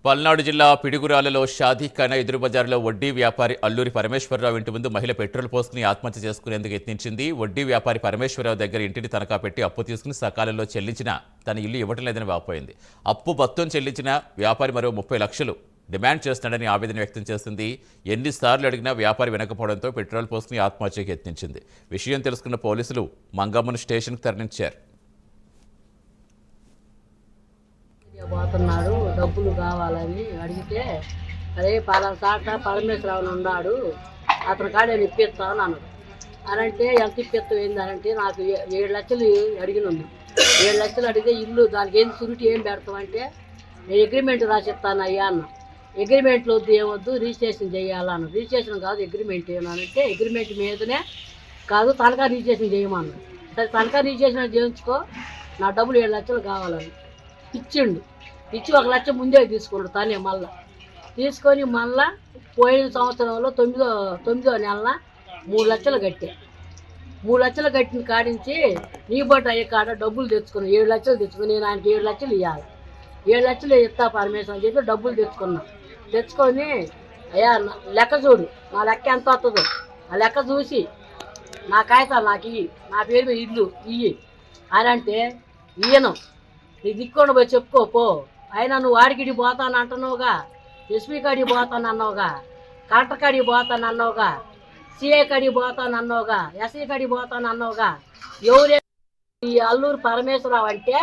పల్నాడు జిల్లా పిడుగురాలలో షాదీ ఖానా ఎదురు బజారులో వడ్డీ వ్యాపారి అల్లూరి పరమేశ్వరరావు ఇంటి ముందు మహిళ పెట్రోల్ పోసుకుని ఆత్మహత్య చేసుకునేందుకు యత్నించింది. వడ్డీ వ్యాపారి పరమేశ్వరరావు దగ్గర ఇంటిని తనఖా పెట్టి అప్పు తీసుకుని సకాలంలో చెల్లించినా తన ఇల్లు ఇవ్వటం లేదని వాపోయింది. అప్పు మొత్తం చెల్లించిన వ్యాపారి మరో 30 లక్షలు డిమాండ్ చేస్తున్నాడని ఆవేదన వ్యక్తం చేస్తుంది. ఎన్నిసార్లు అడిగినా వ్యాపారి వినకపోవడంతో పెట్రోల్ పోసుకుని ఆత్మహత్యకు యత్నించింది. విషయం తెలుసుకున్న పోలీసులు మంగమ్మను స్టేషన్కు తరలించారు. పోతున్నాడు, డబ్బులు కావాలని అడిగితే అదే సాట పరమేశ్వరరావు ఉన్నాడు, అతని కాడ నేను ఇప్పిస్తాను అన్నాడు. అనంటే ఎంత ఇప్పిస్తావు ఏందనంటే నాకు 7 లక్షలు అడిగినందు. 7 లక్షలు అడిగితే ఇల్లు దానికి ఏం సురుటి ఏం పెడతామంటే నేను అగ్రిమెంట్ రాసిస్తాను అయ్యా అన్న. అగ్రిమెంట్లో వద్దు ఏమొద్దు రిజిస్ట్రేషన్ చేయాలన్న. రిజిస్ట్రేషన్ కాదు అగ్రిమెంట్ ఏమనంటే అగ్రిమెంట్ మీదనే కాదు తనఖా రిజిస్ట్రేషన్ చేయమన్నా. సరే తనఖా రిజిస్ట్రేషన్ చేయించుకో, నా డబ్బులు 7 లక్షలు కావాలని ఇచ్చిండు. ఇచ్చి 1 లక్ష ముందే తీసుకున్నాడు తనే. మళ్ళీ తీసుకొని మళ్ళా పోయిన సంవత్సరంలో 9వ నెలన 3 లక్షలు కట్టే. 3 లక్షలు కట్టిన కాడించి నీ బట్టి అయ్యే కాడ డబ్బులు తెచ్చుకున్నాను. 7 లక్షలు తెచ్చుకుని నేను ఆయనకి 7 లక్షలు ఇవ్వాలి. 7 లక్షలు ఇస్తా పరమేశ్వరం అని చెప్పి డబ్బులు తెచ్చుకున్నా. తెచ్చుకొని అయ్యా లెక్క చూడు, నా లెక్క ఎంత వస్తుందో ఆ లెక్క చూసి నా కాగితాలు నాకు ఇయ్యి, నా పేరు మీద ఇల్లు ఇయ్యి అని అంటే ఈయను నీ దిక్కుండా పోయి చెప్పుకోపో. అయినా నువ్వు వాడికిడి పోతాను అంటున్నావుగా, ఎస్పీ కాడికి పోతాను అన్నావుగా, కలెక్టర్ కాడికి పోతాను అన్నావుగా, సిఐ కాడికి పోతాను అన్నావుగా, ఎస్ఐ కాడికి పోతాను అన్నావుగా. ఎవరే ఈ అల్లూరి పరమేశ్వరరావు అంటే